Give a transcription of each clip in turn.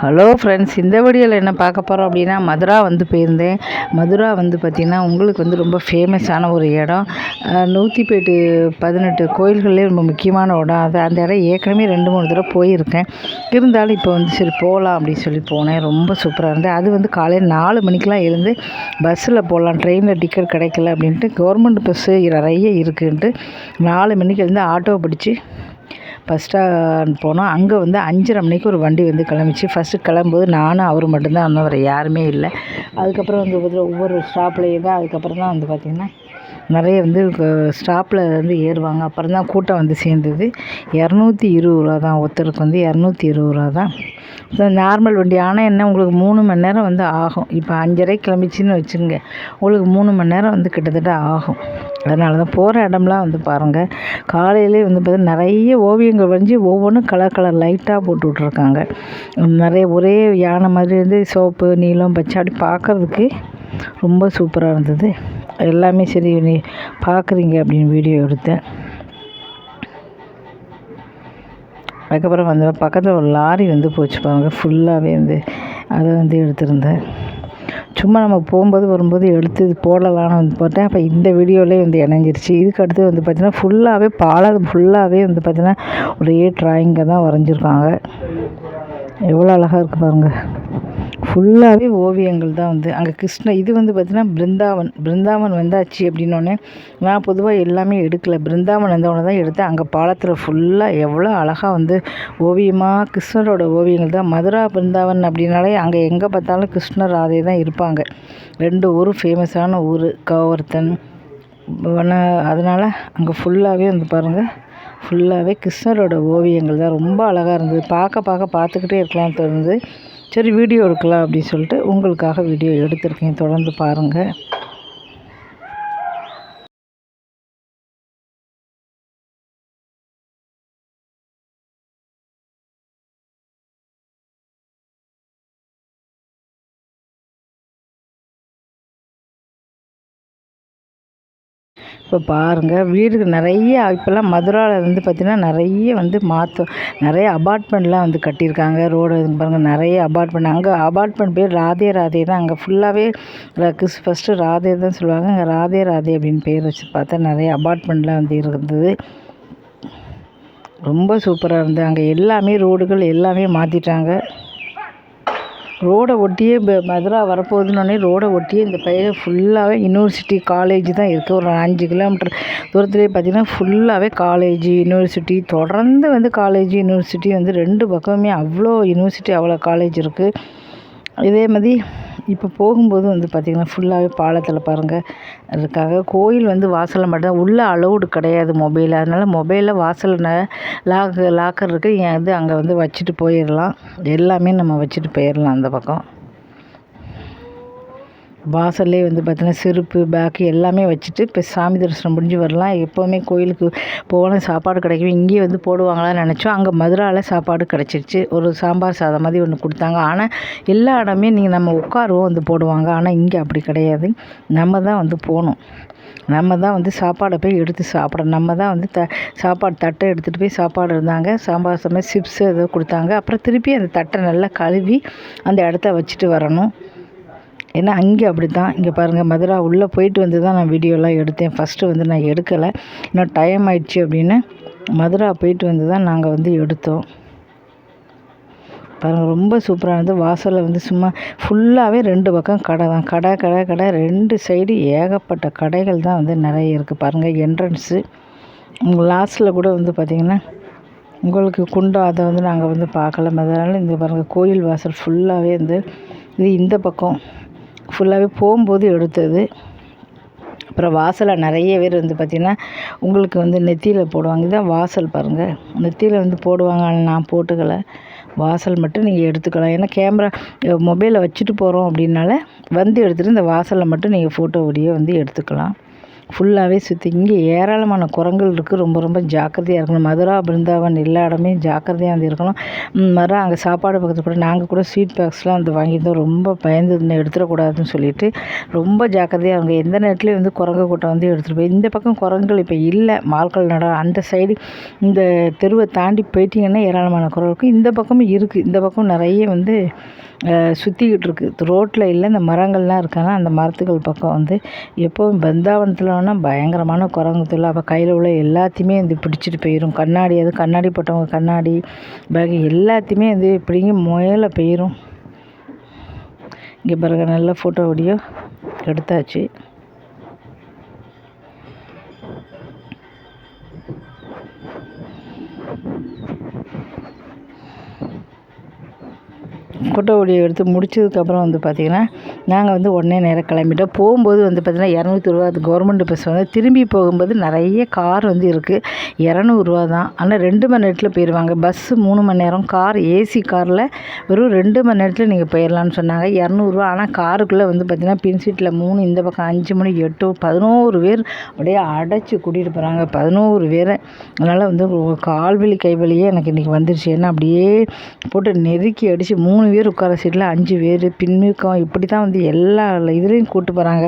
Hello friends, இந்த வீடியோவில் என்ன பார்க்க போகிறோம் அப்படின்னா, மதுரா போயிருந்தேன். மதுரா பார்த்திங்கன்னா உங்களுக்கு ரொம்ப ஃபேமஸான ஒரு இடம். 118 கோயில்கள்லேயே ரொம்ப முக்கியமான இடம் அது. அந்த இடம் ஏற்கனவே 2-3 தடவை போயிருக்கேன். இருந்தாலும் இப்போ சரி போகலாம் அப்படின்னு சொல்லி போனேன். ரொம்ப சூப்பராக இருந்தது. அது காலையில் 4 மணிக்கெலாம் எழுந்து பஸ்ஸில் போகலாம், ட்ரெயினில் டிக்கெட் கிடைக்கல அப்படின்ட்டு கவர்மெண்ட் பஸ்ஸு நிறைய இருக்குன்ட்டு 4 மணிக்கு எழுந்து ஆட்டோ பிடிச்சி பஸ் ஸ்டாண்ட் போனோம். அங்கே 5:30 மணிக்கு ஒரு வண்டி கிளம்பிச்சு. ஃபஸ்ட்டு கிளம்பும்போது நானும் அவர் மட்டும்தான் இருந்தோம், வேறு யாருமே இல்லை. அதுக்கப்புறம் ஒவ்வொரு ஸ்டாப்லேயே தான் அதுக்கப்புறம் தான் பார்த்திங்கன்னா நிறைய ஸ்டாப்பில் ஏறுவாங்க. அப்புறம் தான் கூட்டம் சேர்ந்தது. 220 ரூபா தான் ஒருத்தருக்கு 220 ரூபா தான் நார்மல் வண்டி. ஆனால் என்ன உங்களுக்கு 3 மணி நேரம் ஆகும். இப்போ 5:30 கிளம்பிச்சின்னு வச்சுங்க, உங்களுக்கு 3 மணி நேரம் கிட்டத்தட்ட ஆகும். அதனால தான் போகிற இடம்லாம் பாருங்கள், காலையிலே பார்த்தீங்கன்னா நிறைய ஓவியங்கள் வரைஞ்சி ஒவ்வொன்றும் கலர் லைட்டாக போட்டு விட்ருக்காங்க. நிறைய ஒரே யானை மாதிரி சிவப்பு, நீலம், பச்சை அப்படி பார்க்குறதுக்கு ரொம்ப சூப்பராக இருந்தது. எல்லாமே சரி நீ பார்க்குறீங்க அப்படின்னு வீடியோ எடுத்தேன். அதுக்கப்புறம் பக்கத்தில் ஒரு லாரி போச்சு பாருங்கள், ஃபுல்லாகவே அதை எடுத்திருந்தேன். சும்மா நம்ம போகும்போது வரும்போது எடுத்து போடலான்னு போட்டேன். அப்போ இந்த வீடியோவிலே இணைஞ்சிருச்சு. இதுக்கு அடுத்து பார்த்திங்கன்னா ஃபுல்லாகவே பாலம் ஃபுல்லாகவே பார்த்திங்கன்னா ஒரே ட்ராயிங்கை தான் வரைஞ்சிருக்காங்க. எவ்வளோ அழகாக இருக்குது பாருங்கள். ஃபுல்லாகவே ஓவியங்கள் தான் அங்கே இது பார்த்திங்கன்னா பிருந்தாவன் வந்தாச்சு அப்படின்னோடனே நான் பொதுவாக எல்லாமே எடுக்கலை. பிருந்தாவன் வந்தவொடனே தான் எடுத்தேன். அங்கே பாலத்தில் ஃபுல்லாக எவ்வளோ அழகாக ஓவியமாக கிருஷ்ணரோட ஓவியங்கள் தான். மதுரா பிருந்தாவன் அப்படின்னாலே அங்கே எங்கே பார்த்தாலும் கிருஷ்ணர் ராதே தான் இருப்பாங்க. 2 ஊரும் ஃபேமஸான ஊர், கோவர்த்தன். அதனால் அங்கே ஃபுல்லாகவே பாருங்கள், ஃபுல்லாகவே கிருஷ்ணரோட ஓவியங்கள் தான். ரொம்ப அழகாக இருந்தது. பார்த்துக்கிட்டே இருக்கலாம்னு தோணுது. சரி வீடியோ எடுக்கலாம் அப்படின்னு சொல்லிட்டு உங்களுக்காக வீடியோ எடுத்திருக்கேன். தொடர்ந்து பாருங்கள். இப்போ பாருங்கள், வீடுக்கு நிறைய இப்போல்லாம் மதுராவில் பார்த்திங்கன்னா நிறைய நிறைய அபார்ட்மெண்ட்லாம் கட்டியிருக்காங்க. ரோடு பாருங்கள், நிறைய அபார்ட்மெண்ட். அங்கே அபார்ட்மெண்ட் பேர் ராதே ராதே தான். அங்கே ஃபுல்லாகவே ஃபஸ்ட்டு ராதே தான் சொல்லுவாங்க. அங்கே ராதே ராதே அப்படின்னு பேர் வச்சு பார்த்தா நிறைய அபார்ட்மெண்ட்லாம் இருந்தது. ரொம்ப சூப்பராக இருந்தது. அங்கே எல்லாமே ரோடுகள் எல்லாமே மாற்றிட்டாங்க. ரோடை ஒட்டியே மதுரா வரப்போகுதுன்னொடனே ரோடை ஒட்டியே இந்த பையன் ஃபுல்லாகவே யூனிவர்சிட்டி காலேஜ் தான் இருக்குது. ஒரு 5 கிலோமீட்டர் தூரத்துலேயே பார்த்திங்கன்னா ஃபுல்லாகவே காலேஜ், யூனிவர்சிட்டி தொடர்ந்து காலேஜ், யூனிவர்சிட்டி 2 பக்கமுமே அவ்வளோ யூனிவர்சிட்டி, அவ்வளோ காலேஜ் இருக்குது. இதே மாதிரி இப்போ போகும்போது பார்த்திங்கன்னா ஃபுல்லாகவே பாலத்தில் பாருங்கள் அதுக்காக கோயில் வாசலில் மட்டும் உள்ளே அலௌடு கிடையாது மொபைல். அதனால் மொபைலில் வாசலில் லாக்கர் இருக்குது. அங்கே வச்சுட்டு போயிடலாம். எல்லாமே நம்ம வச்சுட்டு போயிடலாம். அந்த பக்கம் வாசல்லே பார்த்திங்கன்னா செருப்பு, பேக்கு எல்லாமே வச்சுட்டு இப்போ சாமி தரிசனம் முடிஞ்சு வரலாம். எப்போவுமே கோயிலுக்கு போனால் சாப்பாடு கிடைக்கும். இங்கேயே போடுவாங்களான்னு நினச்சோம். அங்கே மதுராவில் சாப்பாடு கிடச்சிருச்சு. ஒரு சாம்பார் சாதம் மாதிரி ஒன்று கொடுத்தாங்க. ஆனால் எல்லா இடமே நம்ம உட்காருவோம் போடுவாங்க. ஆனால் இங்கே அப்படி கிடையாது. நம்ம தான் போகணும். நம்ம தான் சாப்பாடை போய் எடுத்து சாப்பிடணும். நம்ம தான் சாப்பாடு தட்டை எடுத்துகிட்டு போய் சாப்பாடு இருந்தாங்க. சாம்பார் சாதம், சிப்ஸு ஏதோ கொடுத்தாங்க. அப்புறம் திருப்பி அந்த தட்டை நல்லா கழுவி அந்த இடத்த வச்சுட்டு வரணும். ஏன்னா அங்கே அப்படி தான். இங்கே பாருங்கள், மதுரா உள்ளே போயிட்டு தான் நான் வீடியோலாம் எடுத்தேன். ஃபஸ்ட்டு நான் எடுக்கலை, இன்னும் டைம் ஆயிடுச்சு அப்படின்னு மதுரா போயிட்டு தான் நாங்கள் எடுத்தோம். பாருங்கள், ரொம்ப சூப்பராக இருந்தது. வாசலில் சும்மா ஃபுல்லாகவே 2 பக்கம் கடை தான். கடை 2 சைடு ஏகப்பட்ட கடைகள் தான் நிறைய இருக்குது. பாருங்கள், என்ட்ரன்ஸு லாஸ்ட்டில் கூட பார்த்திங்கன்னா உங்களுக்கு குண்டம் அதை நாங்கள் பார்க்கல. அதனால் இந்த பாருங்கள், கோயில் வாசல் ஃபுல்லாகவே இது இந்த பக்கம் ஃபுல்லாகவே போகும்போது எடுத்தது. அப்புறம் வாசலில் நிறைய பேர் பார்த்திங்கன்னா உங்களுக்கு நெத்தியில் போடுவாங்க. இதுதான் வாசல் பாருங்கள், நெத்தியில் போடுவாங்க. ஆனால் நான் போட்டுக்கலை. வாசல் மட்டும் நீங்கள் எடுத்துக்கலாம். ஏன்னா கேமரா மொபைலை வச்சுட்டு போகிறோம் அப்படின்னால எடுத்துகிட்டு இந்த வாசலில் மட்டும் நீங்கள் ஃபோட்டோ வீடியோ எடுத்துக்கலாம். ஃபுல்லாகவே சுற்றி இங்கே ஏராளமான குரங்குகள் இருக்குது. ரொம்ப ரொம்ப ஜாக்கிரதையாக இருக்கணும். மதுரா பிருந்தாவன் எல்லா இடமே ஜாக்கிரதையாக வந்து இருக்கணும். மரம் அங்கே சாப்பாடு பக்கத்தில் கூட நாங்கள் கூட ஸ்வீட் பாக்ஸ்லாம் வந்து வாங்கியிருந்தோம். ரொம்ப பயந்து எடுத்துடக்கூடாதுன்னு சொல்லிட்டு ரொம்ப ஜாக்கிரதையாக அவங்க எந்த நேரத்துலையும் வந்து குரங்கு கூட்டம் வந்து எடுத்துகிட்டு போய் இந்த பக்கம் குரங்குகள் இப்போ இல்லை. மால்கள் நட அந்த சைடு இந்த தெருவை தாண்டி போயிட்டீங்கன்னா ஏராளமான குரங்கு இருக்குது. இந்த பக்கமும் இருக்குது. இந்த பக்கம் நிறைய வந்து சுற்றிக்கிட்டு இருக்குது. ரோட்டில் இல்லை, இந்த மரங்கள்லாம் இருக்காங்க. அந்த மரத்துகள் பக்கம் வந்து எப்போவும் பிருந்தாவனத்தில் வேணால் பயங்கரமான குரங்கு தொல்லை. அப்போ கையில் உள்ள எல்லாத்தையுமே வந்து பிடிச்சிட்டு போயிடும். கண்ணாடி கண்ணாடி போட்டவங்க கண்ணாடி பேக் எல்லாத்தையுமே வந்து இப்படிங்க முயல போயிடும். இங்கே பிறகு நல்ல ஃபோட்டோ வீடியோ எடுத்தாச்சு. ஃபோட்டோ வீடியோ எடுத்து முடிச்சதுக்கப்புறம் வந்து பார்த்திங்கன்னா நாங்கள் வந்து உடனே நேராக கிளம்பிட்டோம். போகும்போது வந்து பார்த்திங்கன்னா 200 ரூபா அது கவர்மெண்ட் பஸ் வந்து. திரும்பி போகும்போது நிறைய கார் வந்து இருக்குது. 200 ரூபா தான். ஆனால் 2 மணி நேரத்தில் போயிடுவாங்க. பஸ்ஸு 3 மணி நேரம், கார் ஏசி காரில் வெறும் 2 மணி நேரத்தில் நீங்கள் போயிடலான்னு சொன்னாங்க. 200 ரூபா. ஆனால் காருக்குள்ளே வந்து பார்த்திங்கன்னா பின் சீட்டில் 3, இந்த பக்கம் 5 மணி 8 11 பேர் அப்படியே அடைச்சி கூட்டிகிட்டு போகிறாங்க. 11 பேரை. அதனால் வந்து கால்வலி கைவலியே எனக்கு இன்றைக்கி வந்துருச்சு. ஏன்னா அப்படியே போட்டு நெருக்கி அடித்து 3 பேர் உட்கார சீட்டில் 5 பேர் பின்னுக்கம் இப்படி தான் வந்து எல்லா இதுலேயும் கூப்பிட்டு போகிறாங்க.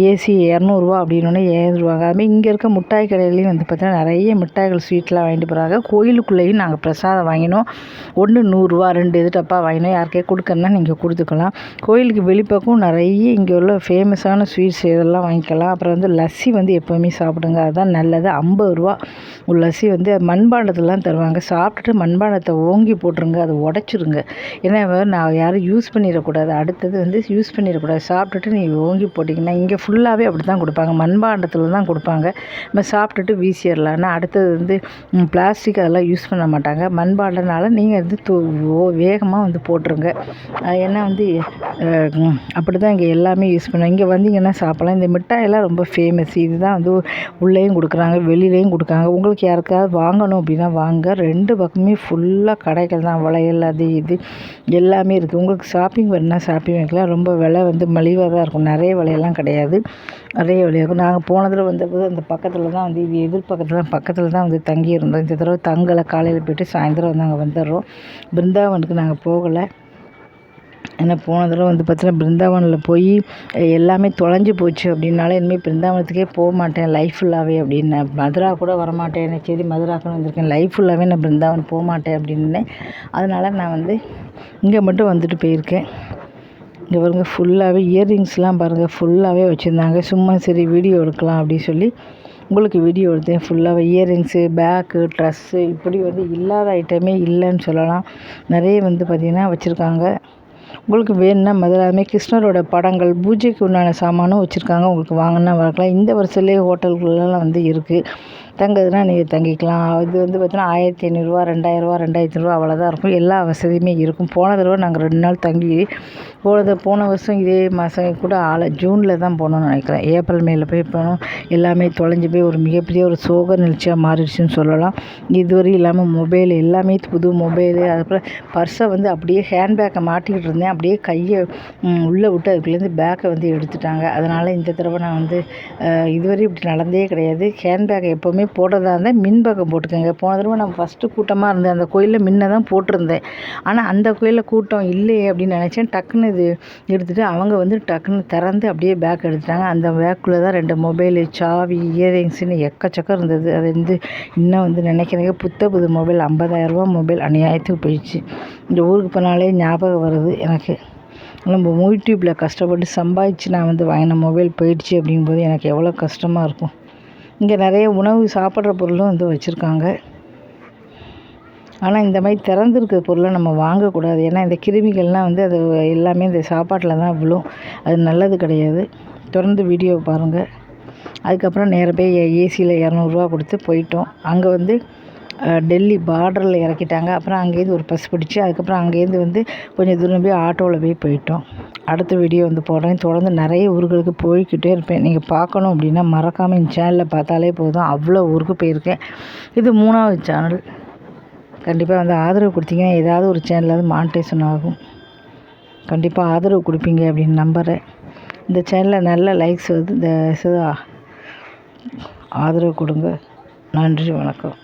ஏசி 200 ரூபா அப்படின்னோடனே ஏறிடுவாங்க. அதுமாதிரி இங்கே இருக்க மிட்டாய் கடையிலையும் வந்து பார்த்தீங்கன்னா நிறைய மிட்டாய்கள் ஸ்வீட்லாம் வாங்கிட்டு போகிறாங்க. கோயிலுக்குள்ளேயும் நாங்கள் பிரசாதம் வாங்கினோம். ஒன்று 100 ரூபா, 2 இது டப்பா வாங்கினோம். யாருக்கே கொடுக்கணுன்னா நீங்கள் கொடுத்துக்கலாம். கோயிலுக்கு வெளிப்பக்கம் நிறைய இங்கே உள்ள ஃபேமஸான ஸ்வீட்ஸ் இதெல்லாம் வாங்கிக்கலாம். அப்புறம் வந்து லஸ்ஸி வந்து எப்போவுமே சாப்பிடுங்க, அதுதான் நல்லது. 50 ரூபா ஒரு லஸ்ஸி வந்து மண்பாண்டத்துலாம் தருவாங்க. சாப்பிட்டுட்டு மண்பாண்டத்தை ஓங்கி போட்டுருங்க, அதை உடச்சிருங்க. ஏன்னா நான் யாரும் யூஸ் பண்ணிடக்கூடாது. அடுத்தது வந்து யூஸ் பண்ணிடக்கூடாது. சாப்பிட்டுட்டு நீ ஓங்கி போட்டிங்கன்னா இங்கே ஃபுல்லாகவே அப்படி தான் கொடுப்பாங்க. மண்பாண்டத்தில் தான் கொடுப்பாங்க. நம்ம சாப்பிட்டுட்டு வீசிடலான்னா அடுத்தது வந்து பிளாஸ்டிக் அதெல்லாம் யூஸ் பண்ண மாட்டாங்க. மண்பாண்டனால நீங்கள் வந்து வேகமாக வந்து போட்டுருங்க. ஏன்னா வந்து அப்படி தான் இங்கே எல்லாமே யூஸ் பண்ணுவாங்க. இங்கே வந்தீங்கன்னா சாப்பிட்லாம். இந்த மிட்டாயெல்லாம் ரொம்ப ஃபேமஸ். இதுதான் வந்து உள்ளேயும் கொடுக்குறாங்க, வெளியிலையும் கொடுக்குறாங்க. உங்களுக்கு யாருக்காவது வாங்கணும் அப்படின்னா வாங்க. 2 பக்கமே ஃபுல்லாக கடைகள் தான். வளையல் அது இது எல்லாமே இருக்குது. உங்களுக்கு ஷாப்பிங் வேணுன்னா ஷாப்பிங் வைக்கலாம். ரொம்ப விலை வந்து மலிவாக தான் இருக்கும். நிறைய விலையெல்லாம் கிடையாது, நிறைய விலை இருக்கும். நாங்கள் போன தடவை வந்தபோது அந்த பக்கத்தில் தான் வந்து பக்கத்தில் தான் வந்து தங்கியிருந்தோம். இந்த தடவை தங்கலை. காலையில் போய்ட்டு சாயந்தரம் வந்து நாங்கள் வந்துடுறோம். பிருந்தாவனுக்கு நாங்கள் போகலை. ஏன்னா போன தடவை வந்து பார்த்தீங்கன்னா பிருந்தாவனில் போய் எல்லாமே தொலைஞ்சி போச்சு அப்படின்னால இனிமேல் பிருந்தாவனத்துக்கே போக மாட்டேன் லைஃப் ஃபுல்லாகவே அப்படின்னு. மதுரா கூட வரமாட்டேன். எனக்கு சரி மதுராக்குன்னு வந்திருக்கேன், லைஃப் ஃபுல்லாகவே நான் பிருந்தாவன் போக மாட்டேன் அப்படின்னு. அதனால் நான் வந்து இங்கே மட்டும் வந்துட்டு போயிருக்கேன். இங்கே பாருங்கள் ஃபுல்லாகவே இயர்ரிங்ஸ்லாம் பாருங்கள் ஃபுல்லாகவே வச்சுருந்தாங்க. சும்மா சரி வீடியோ எடுக்கலாம் அப்படின்னு சொல்லி உங்களுக்கு வீடியோ எடுத்தேன். ஃபுல்லாகவே இயர்ரிங்ஸு, பேக்கு, ட்ரெஸ்ஸு இப்படி வந்து இல்லாத ஐட்டமே இல்லைன்னு சொல்லலாம். நிறைய வந்து பார்த்திங்கன்னா வச்சுருக்காங்க. உங்களுக்கு வேணும்னா மதுராமே கிருஷ்ணரோட படங்கள், பூஜைக்கு உண்டான சாமானும் வச்சுருக்காங்க. உங்களுக்கு வாங்கினா வாங்கலாம். இந்த வருஷத்துலேயே ஹோட்டல்களெல்லாம் வந்து இருக்குது. தங்குறதுனா நீங்கள் தங்கிக்கலாம். இது வந்து பார்த்தீங்கன்னா 1500 ரூபா, 2000 ரூபா, 2500 ரூபா அவ்வளோதான் இருக்கும். எல்லா வசதியுமே இருக்கும். போன தடவை நாங்கள் 2 நாள் தங்கி போன வருஷம் இதே மாதம் கூட ஜூனில் தான் போனோம்னு நினைக்கிறேன். ஏப்ரல் மேல போய் போனோம். எல்லாமே தொலைஞ்சி போய் ஒரு மிகப்பெரிய ஒரு சோக நிகழ்ச்சியாக மாறிடுச்சுன்னு சொல்லலாம். இதுவரை இல்லாமல் மொபைல் எல்லாமே புது மொபைலு, அதுக்கப்புறம் பர்ஸை வந்து அப்படியே ஹேண்ட்பேக்கை மாட்டிக்கிட்டு இருந்தேன். அப்படியே கையை உள்ளே விட்டு அதுக்குள்ளேருந்து பேக்கை வந்து எடுத்துட்டாங்க. அதனால் இந்த தடவை நான் வந்து இதுவரை இப்படி நடந்தே கிடையாது. ஹேண்ட்பேக்கை எப்போவுமே போடுறதா இருந்தால் மின் பக்கம் போட்டுக்கோங்க. போன தடவை நான் ஃபஸ்ட்டு கூட்டமாக இருந்தேன். அந்த கோயிலில் முன்ன தான் போட்டிருந்தேன். ஆனால் அந்த கோயிலில் கூட்டம் இல்லையே அப்படின்னு நினச்சேன். டக்குன்னு இது எடுத்துகிட்டு அவங்க வந்து டக்குன்னு திறந்து அப்படியே பேக் எடுத்துட்டாங்க. அந்த பேக்குள்ளே தான் 2 மொபைலு, சாவி, இயரிங்ஸ்னு எக்கச்சக்கம் இருந்தது. அது வந்து இன்னும் வந்து நினைக்கிறேங்க புது மொபைல் 50,000 ரூபா மொபைல் அநியாயத்துக்கு போயிடுச்சு. இந்த ஊருக்கு போனாலே ஞாபகம் வருது எனக்கு. நம்ம யூடியூப்பில் கஷ்டப்பட்டு சம்பாதிச்சு நான் வந்து வாங்கின மொபைல் போயிடுச்சு அப்படிங்கும்போது எனக்கு எவ்வளோ கஷ்டமாக இருக்கும். இங்கே நிறைய உணவு சாப்பிட்ற பொருளும் வந்து வச்சுருக்காங்க. ஆனால் இந்த மாதிரி திறந்துருக்க பொருளை நம்ம வாங்கக்கூடாது. ஏன்னா இந்த கிருமிகள்லாம் வந்து அது எல்லாமே இந்த சாப்பாட்டில் தான் விழும். அது நல்லது கிடையாது. தொடர்ந்து வீடியோ பாருங்கள். அதுக்கப்புறம் நேராக போய் ஏசியில் 200 ரூபா கொடுத்து போயிட்டோம். அங்கே வந்து டெல்லி பார்டரில் இறக்கிட்டாங்க. அப்புறம் அங்கேருந்து ஒரு பஸ் பிடிச்சி அதுக்கப்புறம் அங்கேருந்து வந்து கொஞ்சம் தூரம் போய் ஆட்டோவில் போயிட்டோம். அடுத்த வீடியோ வந்து போடுறேன். தொடர்ந்து நிறைய ஊர்களுக்கு போய்கிட்டே இருப்பேன். நீங்கள் பார்க்கணும் அப்படின்னா மறக்காமல் இந்த சேனலில் பார்த்தாலே போதும். அவ்வளோ ஊருக்கு போயிருக்கேன். இது 3வது சேனல். கண்டிப்பாக வந்து ஆதரவு கொடுத்தீங்கன்னா ஏதாவது ஒரு சேனலாவது மானிட்டைசேஷன் ஆகும். கண்டிப்பாக ஆதரவு கொடுப்பீங்க அப்படின்னு நம்புகிறேன். இந்த சேனலில் நல்ல லைக்ஸ் வருது. இந்த ஆதரவு கொடுங்க. நன்றி, வணக்கம்.